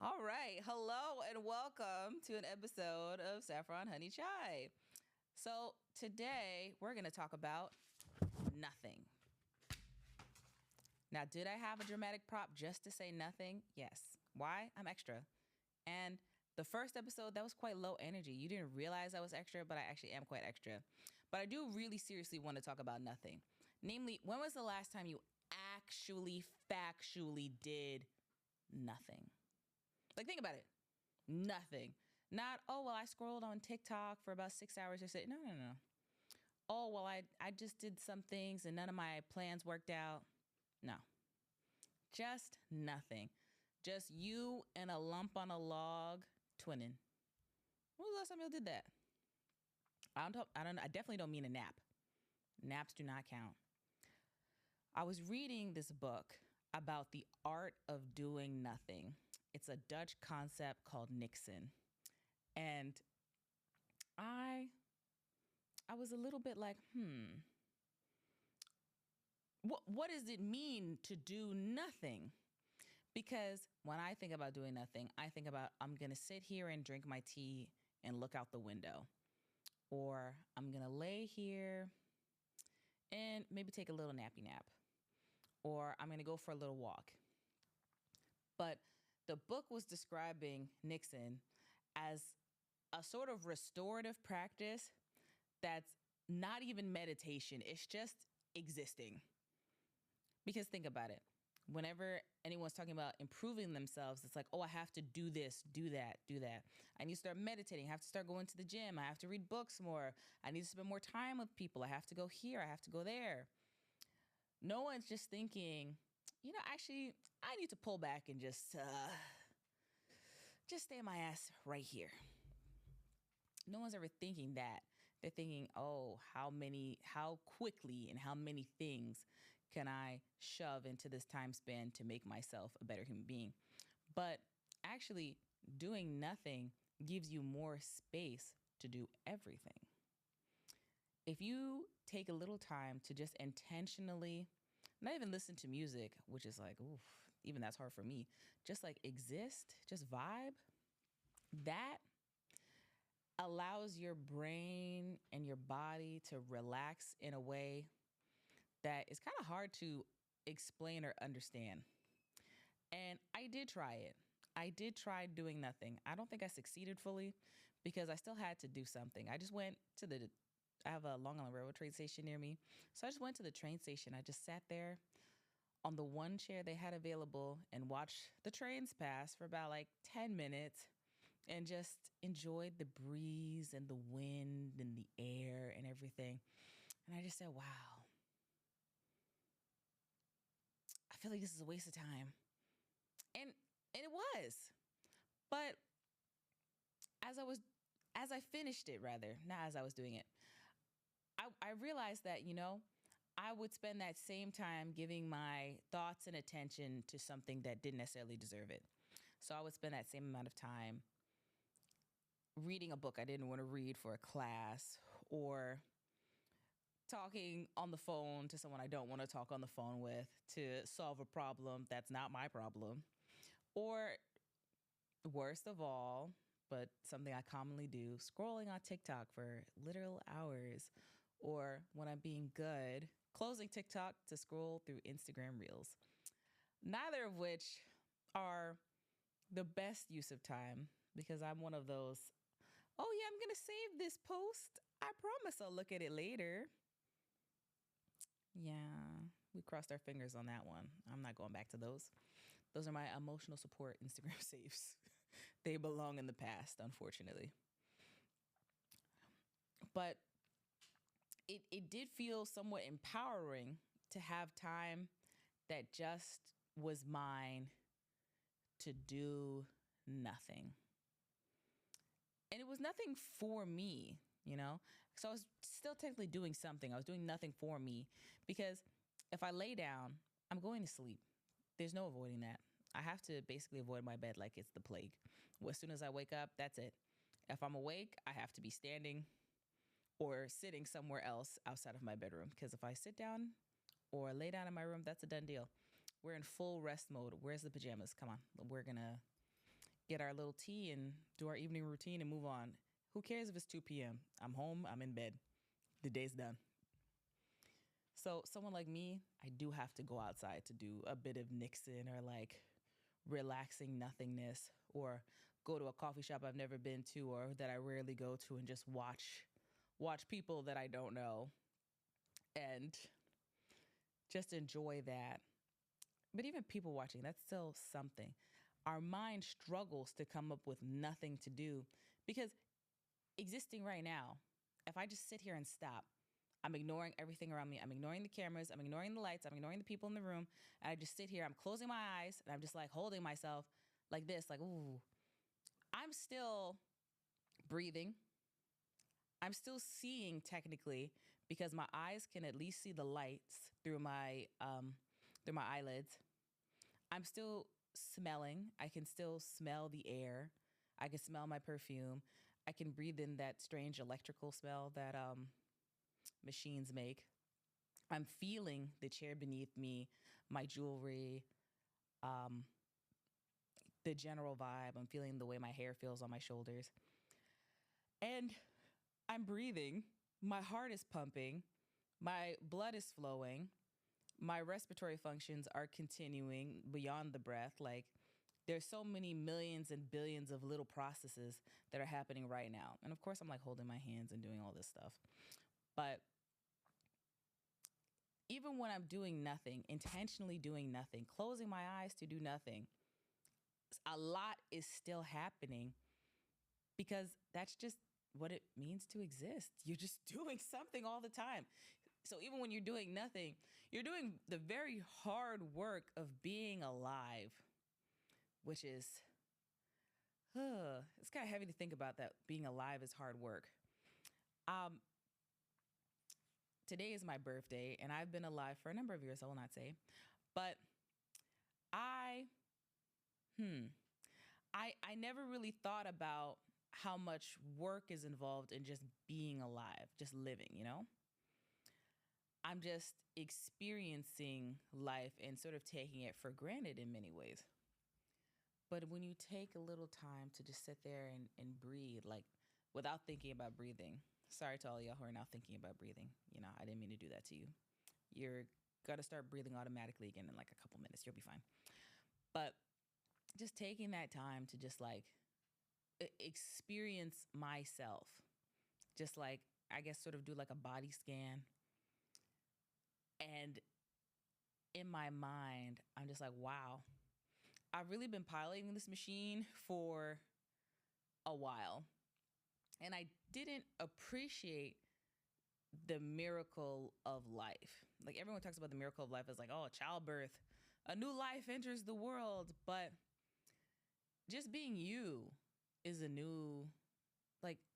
All right. Hello and welcome to an episode of Saffron Honey Chai. So today we're going to talk about nothing. Now, did I have a dramatic prop just to say nothing? Yes. Why? I'm extra. And the first episode, that was quite low energy. You didn't realize I was extra, but I actually am quite extra. But I do really seriously want to talk about nothing. Namely, when was the last time you actually factually did nothing? Like, think about it. Nothing. Not, oh, well, I scrolled on TikTok for about 6 hours or so. No. Oh, well, I just did some things and none of my plans worked out. No. Just nothing. Just you and a lump on a log twinning. When was the last time you did that? I definitely don't mean a nap. Naps do not count. I was reading this book about the art of doing nothing. It's a Dutch concept called Niksen. And I was a little bit like, what does it mean to do nothing? Because when I think about doing nothing, I think about I'm going to sit here and drink my tea and look out the window. Or I'm going to lay here and maybe take a little nappy nap. Or I'm going to go for a little walk. But the book was describing Niksen as a sort of restorative practice that's not even meditation. It's just existing. Because think about it. Whenever anyone's talking about improving themselves, it's like, oh, I have to do this, do that, do that. I need to start meditating. I have to start going to the gym. I have to read books more. I need to spend more time with people. I have to go here. I have to go there. No one's just thinking, actually, I need to pull back and just stay my ass right here. No one's ever thinking that. They're thinking, oh, how quickly and how many things can I shove into this time span to make myself a better human being? But actually, doing nothing gives you more space to do everything. If you take a little time to just intentionally, not even listen to music, which is like, oof, even that's hard for me, just like exist, just vibe, that allows your brain and your body to relax in a way that is kind of hard to explain or understand. And I did try it. I did try doing nothing. I don't think I succeeded fully because I still had to do something. I just went to I have a Long Island Railroad train station near me. So I just went to the train station. I just sat there on the one chair they had available and watched the trains pass for about like 10 minutes and just enjoyed the breeze and the wind and the air and everything. And I just said, wow, I feel like this is a waste of time. And it was. But as I finished it, rather, not as I was doing it, I realized that, I would spend that same time giving my thoughts and attention to something that didn't necessarily deserve it. So I would spend that same amount of time reading a book I didn't want to read for a class, or talking on the phone to someone I don't want to talk on the phone with to solve a problem that's not my problem. Or worst of all, but something I commonly do, scrolling on TikTok for literal hours. Or when I'm being good, closing TikTok to scroll through Instagram Reels. Neither of which are the best use of time, because I'm one of those, oh yeah, I'm going to save this post. I promise I'll look at it later. Yeah, we crossed our fingers on that one. I'm not going back to those. Those are my emotional support Instagram saves. They belong in the past, unfortunately. But it did feel somewhat empowering to have time that just was mine to do nothing. And it was nothing for me, So I was still technically doing something. I was doing nothing for me, because if I lay down, I'm going to sleep. There's no avoiding that. I have to basically avoid my bed like it's the plague. Well, as soon as I wake up, that's it. If I'm awake, I have to be standing or sitting somewhere else outside of my bedroom, because if I sit down or lay down in my room, that's a done deal. We're in full rest mode. Where's the pajamas? Come on. We're going to get our little tea and do our evening routine and move on. Who cares if it's 2 p.m.? I'm home, I'm in bed. The day's done. So, someone like me, I do have to go outside to do a bit of Niksen or like relaxing nothingness, or go to a coffee shop I've never been to or that I rarely go to and just watch people that I don't know and just enjoy that. But even people watching, that's still something. Our mind struggles to come up with nothing to do because existing right now, if I just sit here and stop, I'm ignoring everything around me. I'm ignoring the cameras. I'm ignoring the lights. I'm ignoring the people in the room. And I just sit here. I'm closing my eyes and I'm just like holding myself like this, like, ooh, I'm still breathing. I'm still seeing technically because my eyes can at least see the lights through my eyelids. I'm still smelling. I can still smell the air. I can smell my perfume. I can breathe in that strange electrical smell that machines make. I'm feeling the chair beneath me, my jewelry, um, the general vibe. I'm feeling the way my hair feels on my shoulders. And I'm breathing. My heart is pumping. My blood is flowing. My respiratory functions are continuing beyond the breath. Like, there's so many millions and billions of little processes that are happening right now. And of course, I'm like holding my hands and doing all this stuff. But even when I'm doing nothing, intentionally doing nothing, closing my eyes to do nothing, a lot is still happening because that's just what it means to exist. You're just doing something all the time. So even when you're doing nothing, you're doing the very hard work of being alive, which is, it's kind of heavy to think about that being alive is hard work. Um, Today is my birthday, and I've been alive for a number of years, I will not say. But I, I never really thought about how much work is involved in just being alive, just living, you know? I'm just experiencing life and sort of taking it for granted in many ways. But when you take a little time to just sit there and breathe, like without thinking about breathing, sorry to all y'all who are now thinking about breathing. You know, I didn't mean to do that to you. You're going to start breathing automatically again in like a couple minutes. You'll be fine. But just taking that time to just like experience myself, just like, I guess, sort of do like a body scan. And in my mind, I'm just like, wow, I've really been piloting this machine for a while. And I didn't appreciate the miracle of life. Like, everyone talks about the miracle of life as like, oh, childbirth, a new life enters the world. But just being you is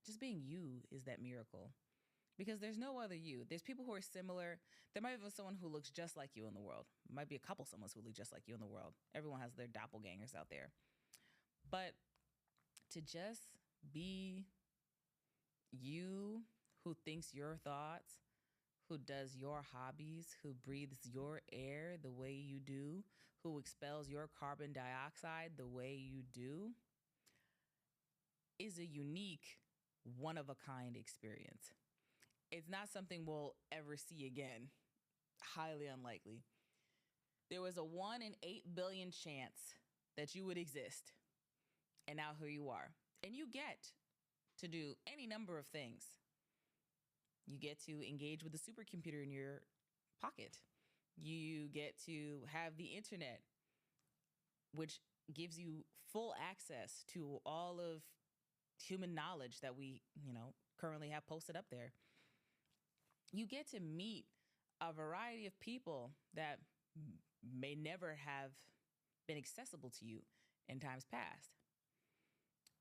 just being you is that miracle. Because there's no other you. There's people who are similar. There might be someone who looks just like you in the world. Might be a couple someone who look just like you in the world. Everyone has their doppelgangers out there. But to just be you, who thinks your thoughts, who does your hobbies, who breathes your air the way you do, who expels your carbon dioxide the way you do, is a unique, one of a kind experience. It's not something we'll ever see again. Highly unlikely. There was a 1 in 8 billion chance that you would exist. And now here you are. And you get to do any number of things. You get to engage with the supercomputer in your pocket. You get to have the internet, which gives you full access to all of human knowledge that we, currently have posted up there. You get to meet a variety of people that may never have been accessible to you in times past.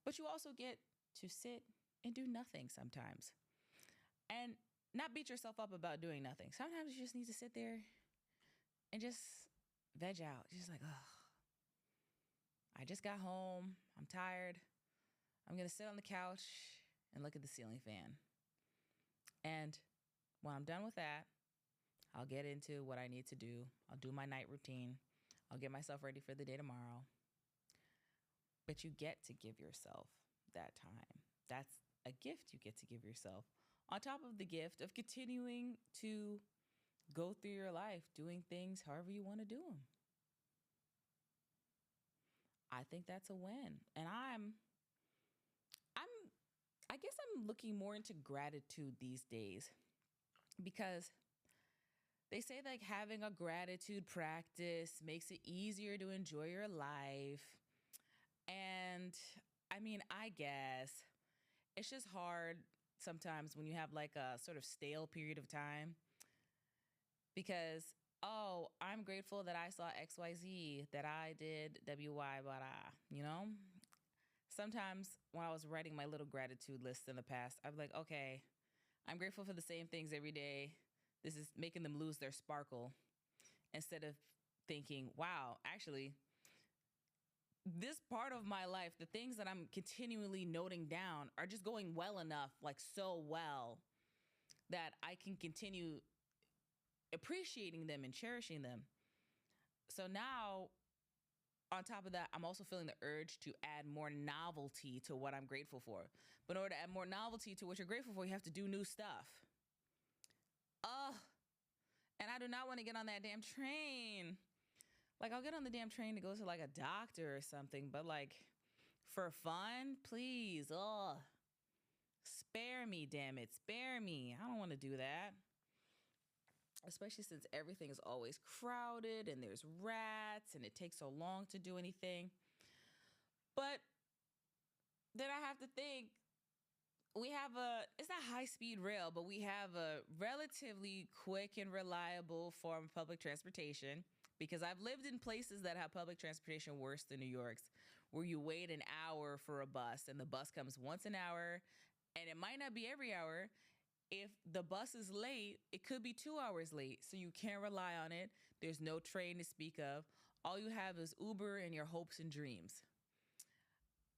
But you also get to sit and do nothing sometimes. And not beat yourself up about doing nothing. Sometimes you just need to sit there and just veg out. Just like, oh, I just got home. I'm tired. I'm going to sit on the couch and look at the ceiling fan. And when I'm done with that, I'll get into what I need to do. I'll do my night routine. I'll get myself ready for the day tomorrow. but you get to give yourself that time. That's a gift you get to give yourself. On top of the gift of continuing to go through your life doing things however you want to do them. I think that's a win. And I'm I guess I'm looking more into gratitude these days because they say like having a gratitude practice makes it easier to enjoy your life. And I mean, I guess it's just hard sometimes when you have like a sort of stale period of time because, oh, I'm grateful that I saw XYZ, that I did WY, you know? Sometimes when I was writing my little gratitude list in the past, I'd be like, okay, I'm grateful for the same things every day. This is making them lose their sparkle instead of thinking, wow, actually, this part of my life, the things that I'm continually noting down are just going well enough, like so well, that I can continue appreciating them and cherishing them. So now, on top of that, I'm also feeling the urge to add more novelty to what I'm grateful for. But in order to add more novelty to what you're grateful for, you have to do new stuff. Ugh. And I do not want to get on that damn train. Like, I'll get on the damn train to go to like a doctor or something, but like for fun, please. Ugh. Spare me, damn it. Spare me. I don't want to do that. Especially since everything is always crowded and there's rats and it takes so long to do anything. But then I have to think it's not high speed rail, but we have a relatively quick and reliable form of public transportation because I've lived in places that have public transportation worse than New York's, where you wait an hour for a bus and the bus comes once an hour and it might not be every hour. If the bus is late, it could be 2 hours late. So you can't rely on it. There's no train to speak of. All you have is Uber and your hopes and dreams.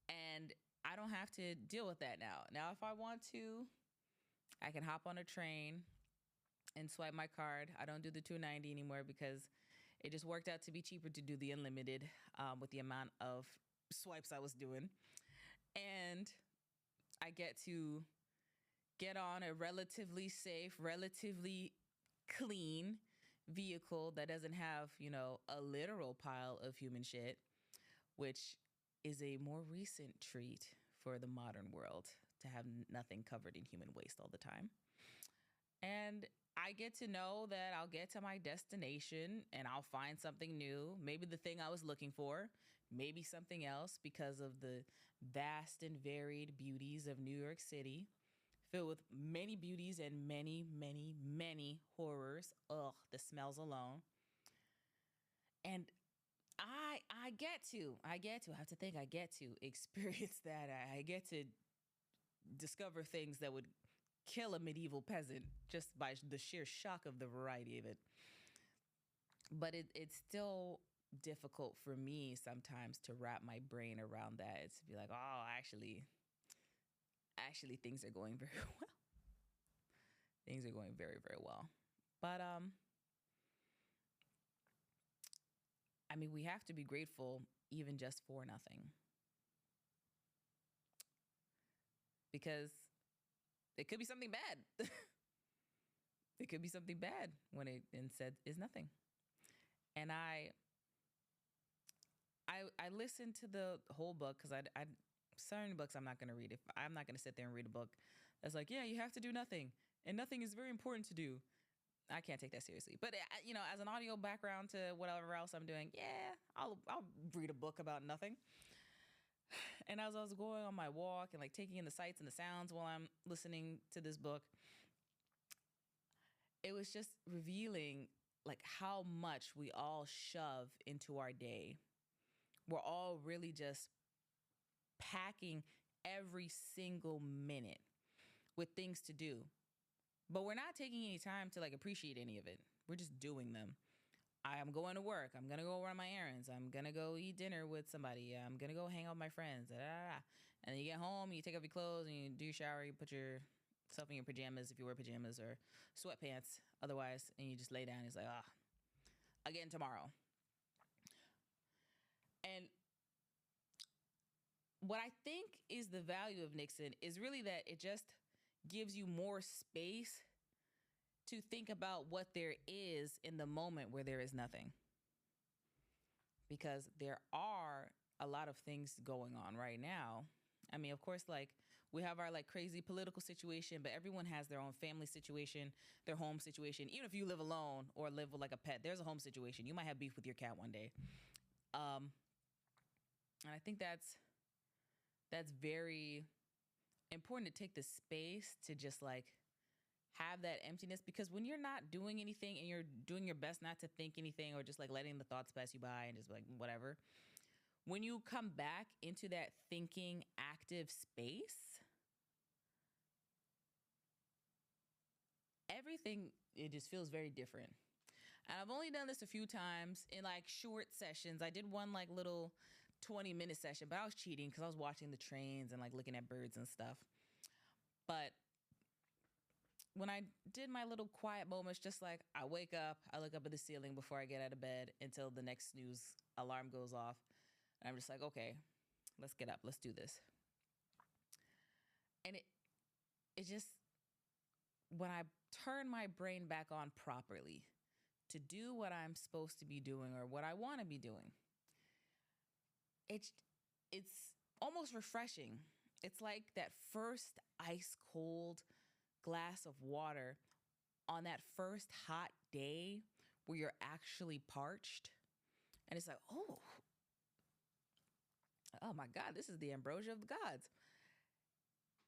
And I don't have to deal with that now. Now, if I want to, I can hop on a train and swipe my card. I don't do the $2.90 anymore because it just worked out to be cheaper to do the unlimited with the amount of swipes I was doing. And I get to get on a relatively safe, relatively clean vehicle that doesn't have, a literal pile of human shit, which is a more recent treat for the modern world to have nothing covered in human waste all the time. And I get to know that I'll get to my destination and I'll find something new, maybe the thing I was looking for, maybe something else because of the vast and varied beauties of New York City, filled with many beauties and many, many, many horrors. Ugh, the smells alone. And I have to think I get to experience that. I get to discover things that would kill a medieval peasant just by the sheer shock of the variety of it. But it's still difficult for me sometimes to wrap my brain around that. It's to be like, oh, actually things are going very well. Things are going very, very well. But I mean, we have to be grateful even just for nothing. Because it could be something bad. It could be something bad when it instead is nothing. And I listened to the whole book because I certain books I'm not going to read. If I'm not going to sit there and read a book that's like, yeah, you have to do nothing, and nothing is very important to do. I can't take that seriously. But as an audio background to whatever else I'm doing, yeah, I'll read a book about nothing. And as I was going on my walk and like taking in the sights and the sounds while I'm listening to this book, it was just revealing like how much we all shove into our day. We're all really just packing every single minute with things to do. But we're not taking any time to like appreciate any of it. We're just doing them. I'm going to work. I'm going to go run my errands. I'm going to go eat dinner with somebody. I'm going to go hang out with my friends. And then you get home, you take off your clothes, and you do your shower. You put yourself in your pajamas if you wear pajamas or sweatpants otherwise. And you just lay down. It's like, again tomorrow. And what I think is the value of Niksen is really that it just gives you more space to think about what there is in the moment where there is nothing. Because there are a lot of things going on right now. I mean, of course, like we have our like crazy political situation, but everyone has their own family situation, their home situation. Even if you live alone or live with like a pet, there's a home situation. You might have beef with your cat one day. And I think that's very important to take the space to just like have that emptiness, because when you're not doing anything and you're doing your best not to think anything or just like letting the thoughts pass you by and just like whatever, when you come back into that thinking active space, everything, it just feels very different. And I've only done this a few times in like short sessions. I did one like little 20-minute session, but I was cheating because I was watching the trains and like looking at birds and stuff. But when I did my little quiet moments, just like I wake up, I look up at the ceiling before I get out of bed until the next snooze alarm goes off. And I'm just like, okay, let's get up. Let's do this. And it just, when I turn my brain back on properly to do what I'm supposed to be doing or what I want to be doing, it's almost refreshing. It's like that first ice cold glass of water on that first hot day where you're actually parched. And it's like, oh my God, this is the ambrosia of the gods.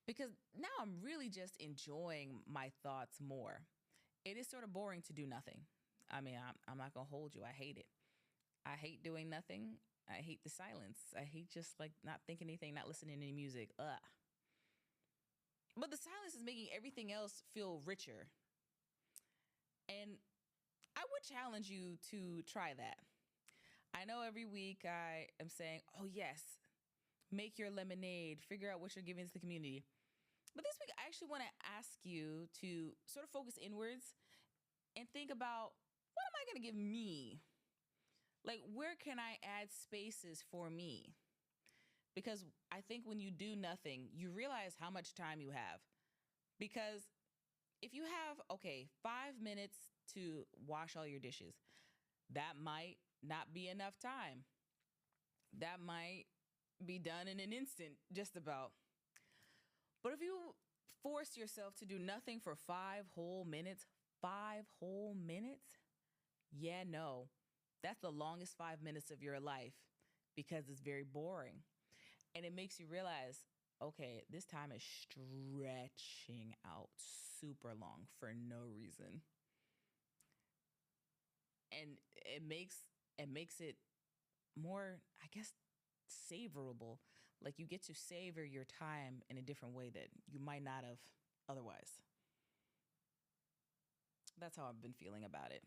Because now I'm really just enjoying my thoughts more. It is sort of boring to do nothing. I mean, I'm not going to hold you. I hate it. I hate doing nothing. I hate the silence. I hate just like not thinking anything, not listening to any music. Ugh. But the silence is making everything else feel richer. And I would challenge you to try that. I know every week I am saying, oh, yes, make your lemonade, figure out what you're giving to the community. But this week, I actually want to ask you to sort of focus inwards and think about, what am I going to give me? Like, where can I add spaces for me? Because I think when you do nothing, you realize how much time you have. Because if you have, okay, 5 minutes to wash all your dishes, that might not be enough time. That might be done in an instant, just about. But if you force yourself to do nothing for 5 whole minutes, yeah, no, that's the longest 5 minutes of your life because it's very boring. And it makes you realize, okay, this time is stretching out super long for no reason. And it makes it more, I guess, savorable. Like you get to savor your time in a different way that you might not have otherwise. That's how I've been feeling about it.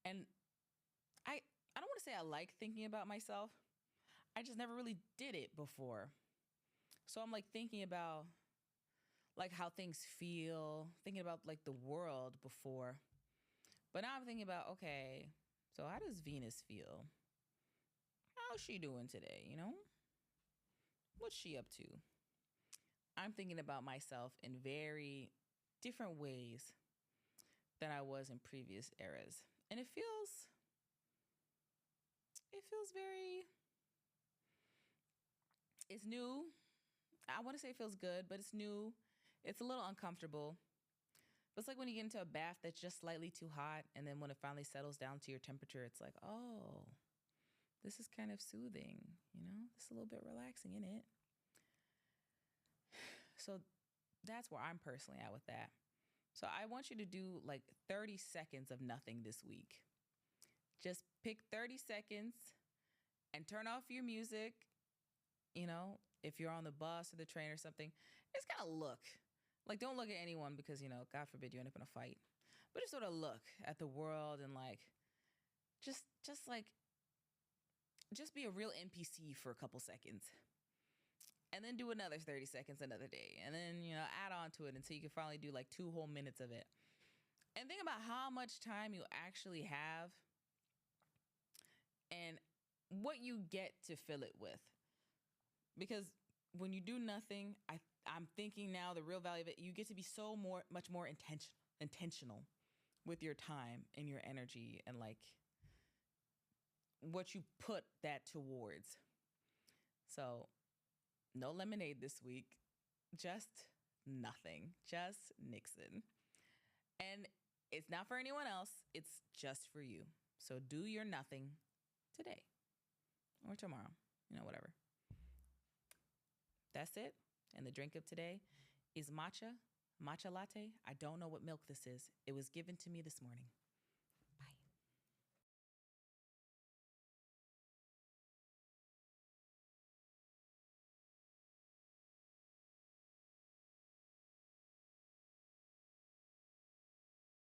And I don't want to say I like thinking about myself. I just never really did it before. So I'm like thinking about like how things feel, thinking about like the world before. But now I'm thinking about, okay, so how does Venus feel? How's she doing today, you know? What's she up to? I'm thinking about myself in very different ways than I was in previous eras. And it feels very, it's new. I want to say it feels good, but it's new. It's a little uncomfortable. It's like when you get into a bath that's just slightly too hot, and then when it finally settles down to your temperature, it's like, oh, this is kind of soothing, you know? It's a little bit relaxing, isn't it? So that's where I'm personally at with that. So I want you to do like 30 seconds of nothing this week. Just pick 30 seconds and turn off your music. You know, if you're on the bus or the train or something, just kind of look. Like, don't look at anyone because, you know, God forbid you end up in a fight. But just sort of look at the world and like, just be a real NPC for a couple seconds. And then do another 30 seconds another day. And then, you know, add on to it until you can finally do like 2 whole minutes of it. And think about how much time you actually have and what you get to fill it with. Because when you do nothing, I'm thinking now the real value of it, you get to be so much more intentional with your time and your energy and like what you put that towards. So, no lemonade this week, just nothing, just Niksen. And it's not for anyone else, it's just for you. So, do your nothing today or tomorrow, whatever. That's it. And the drink of today is matcha latte. I don't know what milk this is. It was given to me this morning.